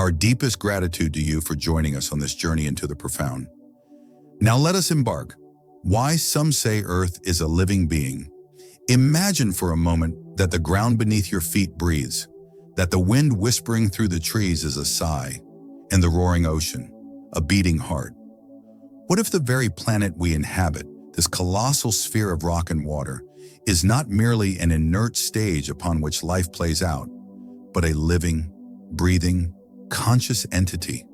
Our deepest gratitude to you for joining us on this journey into the profound. Now let us embark. Why some say Earth is a living being. Imagine for a moment that the ground beneath your feet breathes, that the wind whispering through the trees is a sigh, and the roaring ocean, a beating heart. What if the very planet we inhabit, this colossal sphere of rock and water, is not merely an inert stage upon which life plays out, but a living, breathing, conscious entity?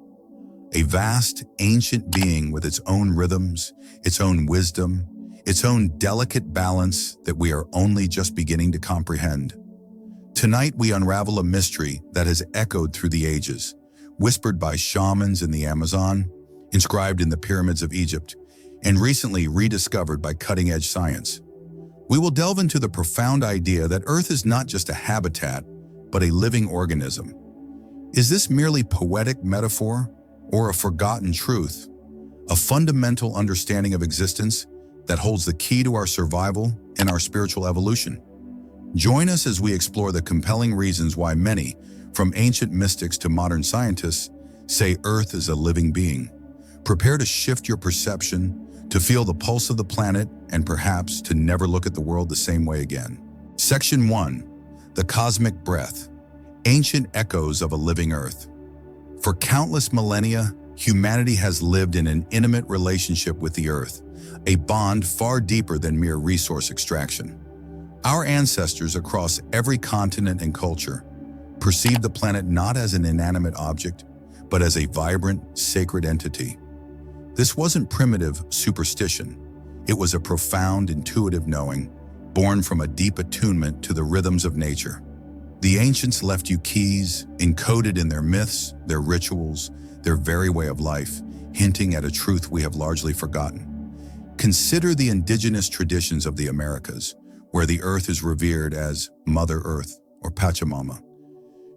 A vast, ancient being with its own rhythms, its own wisdom, its own delicate balance that we are only just beginning to comprehend. Tonight we unravel a mystery that has echoed through the ages, whispered by shamans in the Amazon, inscribed in the pyramids of Egypt, and recently rediscovered by cutting-edge science. We will delve into the profound idea that Earth is not just a habitat, but a living organism. Is this merely poetic metaphor or a forgotten truth, a fundamental understanding of existence that holds the key to our survival and our spiritual evolution? Join us as we explore the compelling reasons why many, from ancient mystics to modern scientists, say Earth is a living being. Prepare to shift your perception, to feel the pulse of the planet, and perhaps to never look at the world the same way again. Section 1. The Cosmic Breath. Ancient Echoes of a Living Earth. For countless millennia, humanity has lived in an intimate relationship with the Earth, a bond far deeper than mere resource extraction. Our ancestors across every continent and culture perceived the planet not as an inanimate object, but as a vibrant, sacred entity. This wasn't primitive superstition. It was a profound, intuitive knowing, born from a deep attunement to the rhythms of nature. The ancients left you keys, encoded in their myths, their rituals, their very way of life, hinting at a truth we have largely forgotten. Consider the indigenous traditions of the Americas, where the earth is revered as Mother Earth or Pachamama.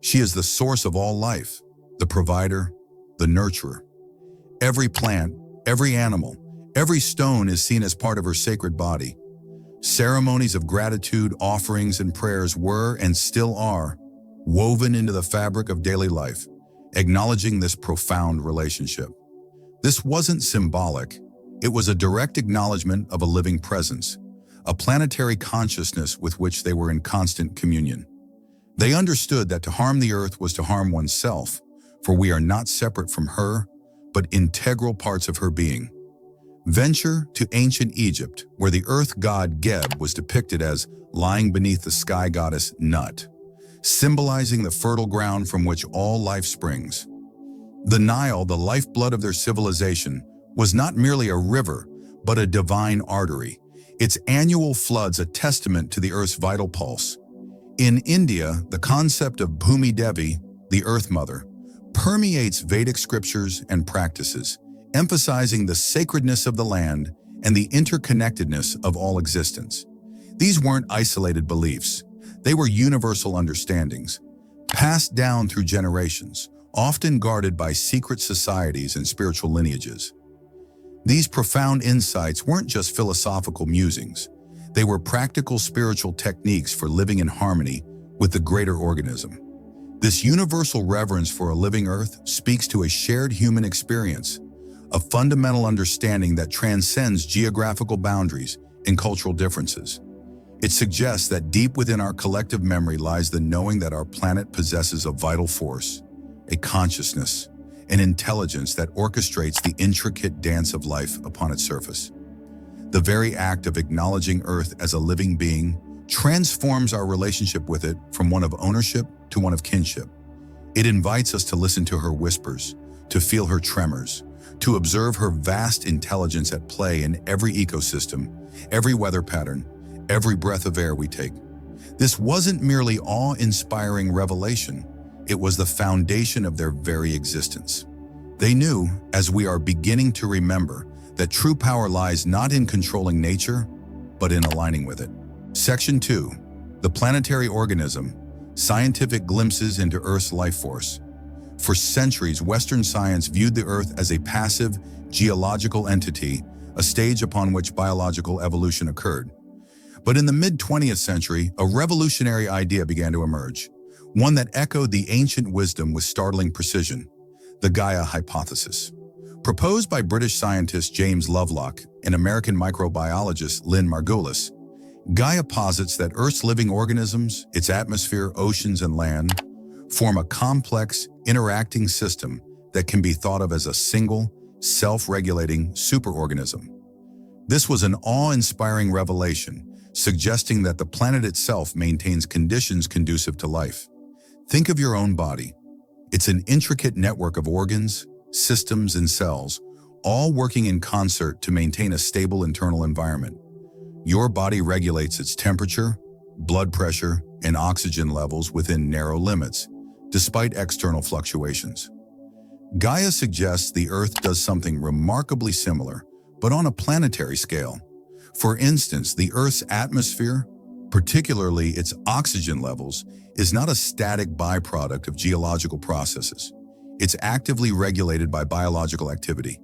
She is the source of all life, the provider, the nurturer. Every plant, every animal, every stone is seen as part of her sacred body. Ceremonies of gratitude, offerings, and prayers were, and still are, woven into the fabric of daily life, acknowledging this profound relationship. This wasn't symbolic. It was a direct acknowledgement of a living presence, a planetary consciousness with which they were in constant communion. They understood that to harm the earth was to harm oneself, for we are not separate from her, but integral parts of her being. Venture to ancient Egypt, where the earth god Geb was depicted as lying beneath the sky goddess Nut, symbolizing the fertile ground from which all life springs. The Nile, the lifeblood of their civilization, was not merely a river, but a divine artery, its annual floods a testament to the earth's vital pulse. In India, the concept of Bhumi Devi, the Earth Mother, permeates Vedic scriptures and practices, emphasizing the sacredness of the land and the interconnectedness of all existence. These weren't isolated beliefs. They were universal understandings, passed down through generations, often guarded by secret societies and spiritual lineages. These profound insights weren't just philosophical musings. They were practical spiritual techniques for living in harmony with the greater organism. This universal reverence for a living earth speaks to a shared human experience, a fundamental understanding that transcends geographical boundaries and cultural differences. It suggests that deep within our collective memory lies the knowing that our planet possesses a vital force, a consciousness, an intelligence that orchestrates the intricate dance of life upon its surface. The very act of acknowledging Earth as a living being transforms our relationship with it from one of ownership to one of kinship. It invites us to listen to her whispers, to feel her tremors, to observe her vast intelligence at play in every ecosystem, every weather pattern, every breath of air we take. This wasn't merely awe-inspiring revelation, it was the foundation of their very existence. They knew, as we are beginning to remember, that true power lies not in controlling nature, but in aligning with it. Section 2. The Planetary Organism. Scientific Glimpses into Earth's Life Force. For centuries, Western science viewed the Earth as a passive, geological entity, a stage upon which biological evolution occurred. But in the mid-20th century, a revolutionary idea began to emerge, one that echoed the ancient wisdom with startling precision, the Gaia Hypothesis. Proposed by British scientist James Lovelock and American microbiologist Lynn Margulis, Gaia posits that Earth's living organisms, its atmosphere, oceans, and land, form a complex, interacting system that can be thought of as a single, self-regulating superorganism. This was an awe-inspiring revelation, suggesting that the planet itself maintains conditions conducive to life. Think of your own body. It's an intricate network of organs, systems, and cells, all working in concert to maintain a stable internal environment. Your body regulates its temperature, blood pressure, and oxygen levels within narrow limits, despite external fluctuations. Gaia suggests the Earth does something remarkably similar, but on a planetary scale. For instance, the Earth's atmosphere, particularly its oxygen levels, is not a static byproduct of geological processes. It's actively regulated by biological activity.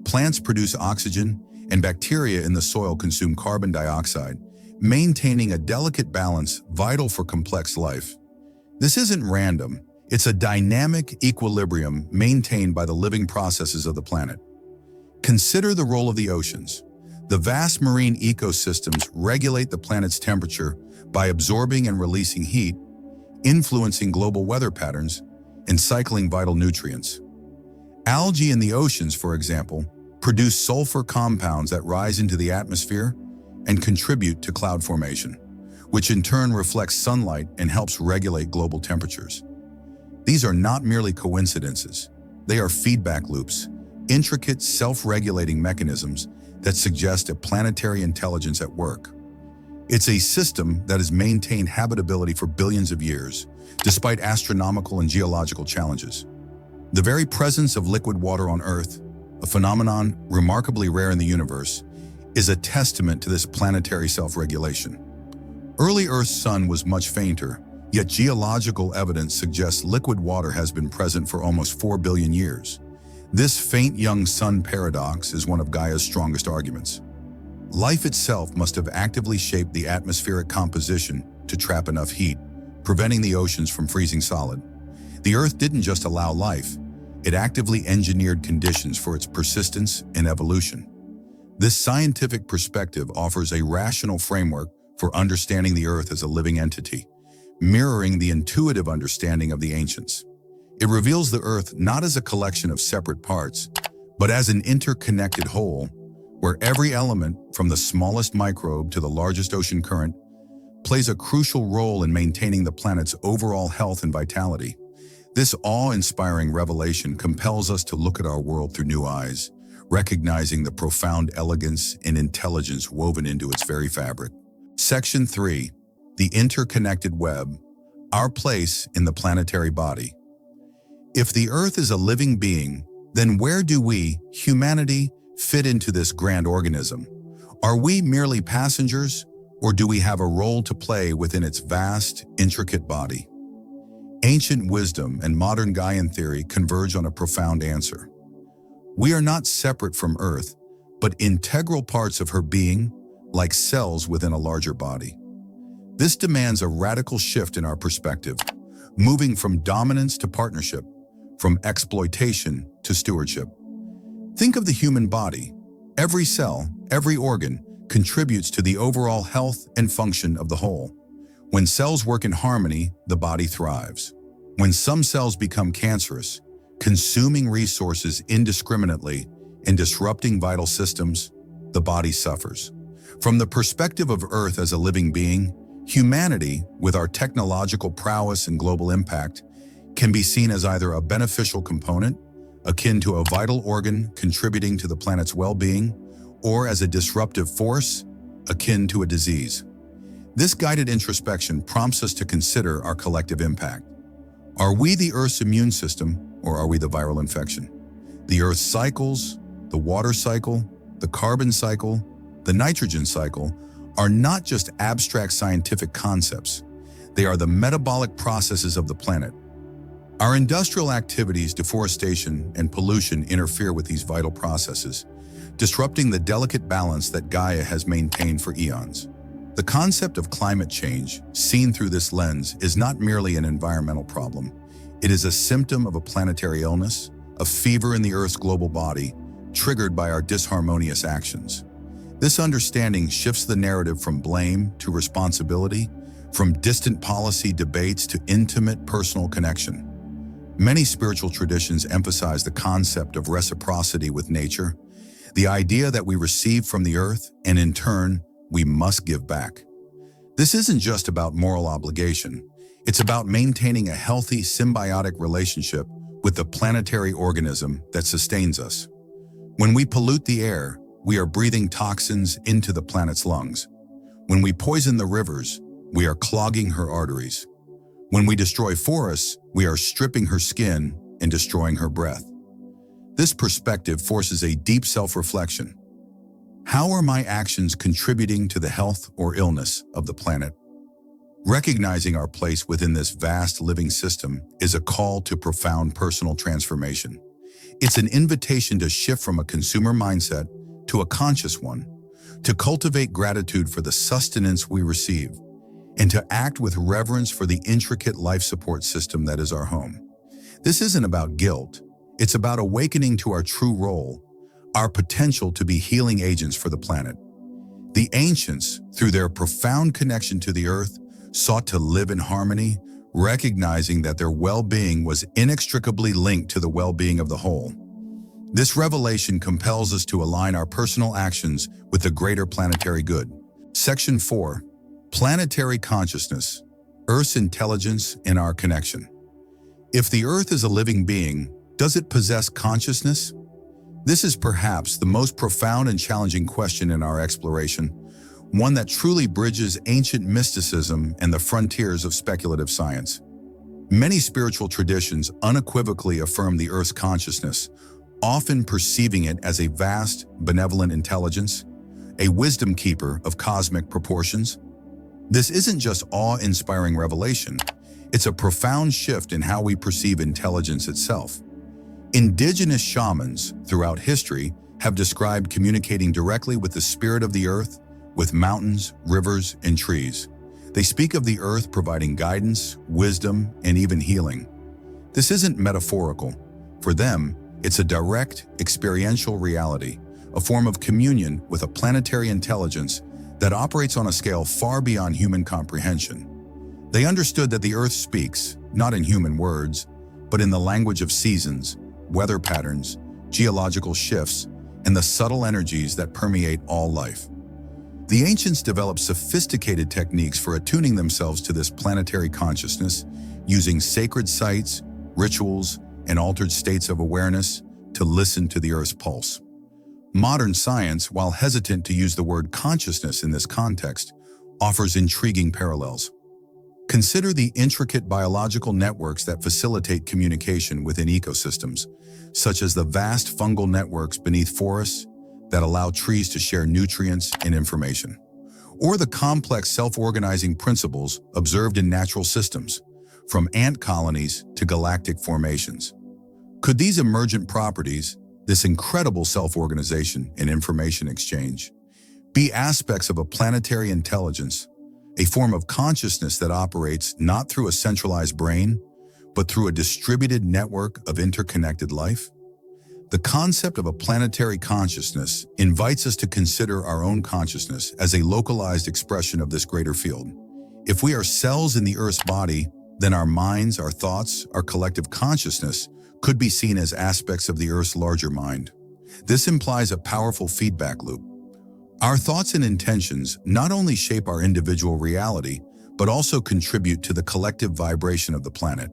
Plants produce oxygen, and bacteria in the soil consume carbon dioxide, maintaining a delicate balance vital for complex life. This isn't random. It's a dynamic equilibrium maintained by the living processes of the planet. Consider the role of the oceans. The vast marine ecosystems regulate the planet's temperature by absorbing and releasing heat, influencing global weather patterns, and cycling vital nutrients. Algae in the oceans, for example, produce sulfur compounds that rise into the atmosphere and contribute to cloud formation, which in turn reflects sunlight and helps regulate global temperatures. These are not merely coincidences. They are feedback loops, intricate self-regulating mechanisms that suggest a planetary intelligence at work. It's a system that has maintained habitability for billions of years, despite astronomical and geological challenges. The very presence of liquid water on Earth, a phenomenon remarkably rare in the universe, is a testament to this planetary self-regulation. Early Earth's sun was much fainter, yet geological evidence suggests liquid water has been present for almost 4 billion years. This faint young sun paradox is one of Gaia's strongest arguments. Life itself must have actively shaped the atmospheric composition to trap enough heat, preventing the oceans from freezing solid. The Earth didn't just allow life, it actively engineered conditions for its persistence and evolution. This scientific perspective offers a rational framework for understanding the Earth as a living entity, mirroring the intuitive understanding of the ancients. It reveals the Earth not as a collection of separate parts, but as an interconnected whole, where every element, from the smallest microbe to the largest ocean current, plays a crucial role in maintaining the planet's overall health and vitality. This awe-inspiring revelation compels us to look at our world through new eyes, recognizing the profound elegance and intelligence woven into its very fabric. Section 3. The Interconnected Web. Our place in the planetary body. If the Earth is a living being, then where do we, humanity, fit into this grand organism? Are we merely passengers, or do we have a role to play within its vast, intricate body? Ancient wisdom and modern Gaian theory converge on a profound answer. We are not separate from Earth, but integral parts of her being, like cells within a larger body. This demands a radical shift in our perspective, moving from dominance to partnership, from exploitation to stewardship. Think of the human body. Every cell, every organ, contributes to the overall health and function of the whole. When cells work in harmony, the body thrives. When some cells become cancerous, consuming resources indiscriminately and disrupting vital systems, the body suffers. From the perspective of Earth as a living being, humanity, with our technological prowess and global impact, can be seen as either a beneficial component, akin to a vital organ contributing to the planet's well-being, or as a disruptive force, akin to a disease. This guided introspection prompts us to consider our collective impact. Are we the Earth's immune system, or are we the viral infection? The Earth's cycles, the water cycle, the carbon cycle, the nitrogen cycle, are not just abstract scientific concepts. They are the metabolic processes of the planet. Our industrial activities, deforestation, and pollution interfere with these vital processes, disrupting the delicate balance that Gaia has maintained for eons. The concept of climate change, seen through this lens, is not merely an environmental problem. It is a symptom of a planetary illness, a fever in the Earth's global body, triggered by our disharmonious actions. This understanding shifts the narrative from blame to responsibility, from distant policy debates to intimate personal connection. Many spiritual traditions emphasize the concept of reciprocity with nature, the idea that we receive from the earth and in turn, we must give back. This isn't just about moral obligation. It's about maintaining a healthy symbiotic relationship with the planetary organism that sustains us. When we pollute the air, we are breathing toxins into the planet's lungs. When we poison the rivers, we are clogging her arteries. When we destroy forests, we are stripping her skin and destroying her breath. This perspective forces a deep self-reflection. How are my actions contributing to the health or illness of the planet? Recognizing our place within this vast living system is a call to profound personal transformation. It's an invitation to shift from a consumer mindset to a conscious one, to cultivate gratitude for the sustenance we receive, and to act with reverence for the intricate life support system that is our home. This isn't about guilt. It's about awakening to our true role, our potential to be healing agents for the planet. The ancients, through their profound connection to the earth, sought to live in harmony, recognizing that their well-being was inextricably linked to the well-being of the whole. This revelation compels us to align our personal actions with the greater planetary good. Section 4. Planetary Consciousness, Earth's Intelligence and Our Connection. If the Earth is a living being, does it possess consciousness? This is perhaps the most profound and challenging question in our exploration, one that truly bridges ancient mysticism and the frontiers of speculative science. Many spiritual traditions unequivocally affirm the Earth's consciousness, often perceiving it as a vast, benevolent intelligence, a wisdom keeper of cosmic proportions. This isn't just awe-inspiring revelation, it's a profound shift in how we perceive intelligence itself. Indigenous shamans throughout history have described communicating directly with the spirit of the earth, with mountains, rivers, and trees. They speak of the earth providing guidance, wisdom, and even healing. This isn't metaphorical. For them, it's a direct, experiential reality, a form of communion with a planetary intelligence that operates on a scale far beyond human comprehension. They understood that the earth speaks, not in human words, but in the language of seasons, weather patterns, geological shifts, and the subtle energies that permeate all life. The ancients developed sophisticated techniques for attuning themselves to this planetary consciousness, using sacred sites, rituals, and altered states of awareness to listen to the Earth's pulse. Modern science, while hesitant to use the word consciousness in this context, offers intriguing parallels. Consider the intricate biological networks that facilitate communication within ecosystems, such as the vast fungal networks beneath forests that allow trees to share nutrients and information, or the complex self-organizing principles observed in natural systems, from ant colonies to galactic formations. Could these emergent properties, this incredible self-organization and information exchange, be aspects of a planetary intelligence, a form of consciousness that operates not through a centralized brain, but through a distributed network of interconnected life? The concept of a planetary consciousness invites us to consider our own consciousness as a localized expression of this greater field. If we are cells in the Earth's body, then our minds, our thoughts, our collective consciousness could be seen as aspects of the Earth's larger mind. This implies a powerful feedback loop. Our thoughts and intentions not only shape our individual reality, but also contribute to the collective vibration of the planet.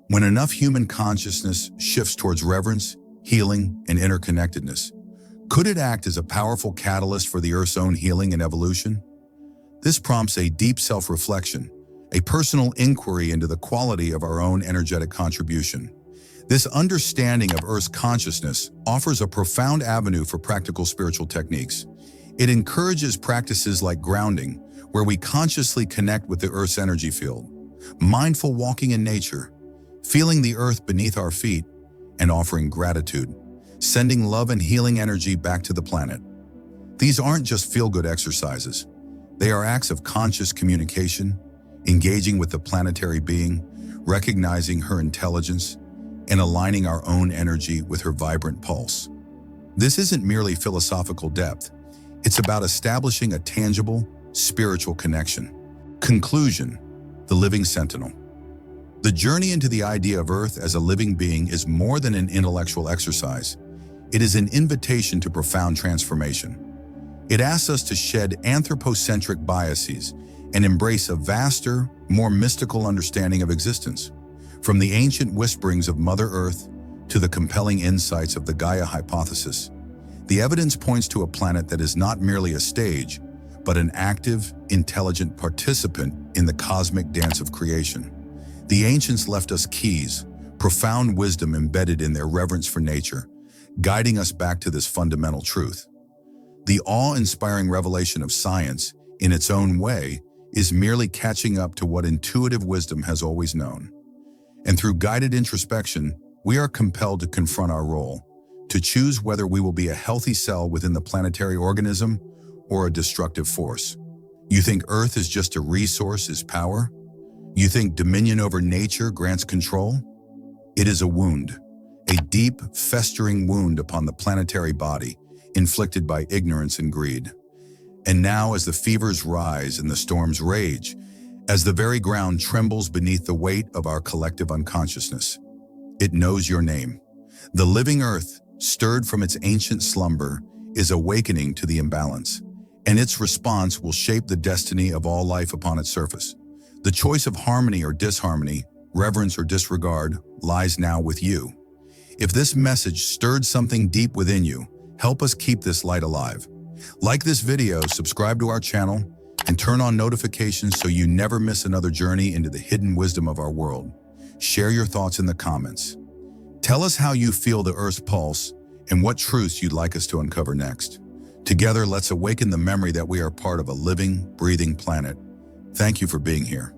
When enough human consciousness shifts towards reverence, healing, and interconnectedness, could it act as a powerful catalyst for the Earth's own healing and evolution? This prompts a deep self-reflection, a personal inquiry into the quality of our own energetic contribution. This understanding of Earth's consciousness offers a profound avenue for practical spiritual techniques. It encourages practices like grounding, where we consciously connect with the Earth's energy field, mindful walking in nature, feeling the earth beneath our feet, and offering gratitude, sending love and healing energy back to the planet. These aren't just feel-good exercises. They are acts of conscious communication, engaging with the planetary being, recognizing her intelligence, and aligning our own energy with her vibrant pulse. This isn't merely philosophical depth. It's about establishing a tangible, spiritual connection. Conclusion: the living sentinel. The journey into the idea of Earth as a living being is more than an intellectual exercise. It is an invitation to profound transformation. It asks us to shed anthropocentric biases and embrace a vaster, more mystical understanding of existence. From the ancient whisperings of Mother Earth to the compelling insights of the Gaia Hypothesis, the evidence points to a planet that is not merely a stage, but an active, intelligent participant in the cosmic dance of creation. The ancients left us keys, profound wisdom embedded in their reverence for nature, guiding us back to this fundamental truth. The awe-inspiring revelation of science, in its own way, is merely catching up to what intuitive wisdom has always known. And through guided introspection, we are compelled to confront our role, to choose whether we will be a healthy cell within the planetary organism or a destructive force. You think Earth is just a resource, is power? You think dominion over nature grants control? It is a wound, a deep, festering wound upon the planetary body, inflicted by ignorance and greed. And now, as the fevers rise and the storms rage, as the very ground trembles beneath the weight of our collective unconsciousness, it knows your name. The living Earth, stirred from its ancient slumber, is awakening to the imbalance, and its response will shape the destiny of all life upon its surface. The choice of harmony or disharmony, reverence or disregard, lies now with you. If this message stirred something deep within you, help us keep this light alive. Like this video, subscribe to our channel, and turn on notifications so you never miss another journey into the hidden wisdom of our world. Share your thoughts in the comments. Tell us how you feel the Earth's pulse and what truths you'd like us to uncover next. Together, let's awaken the memory that we are part of a living, breathing planet. Thank you for being here.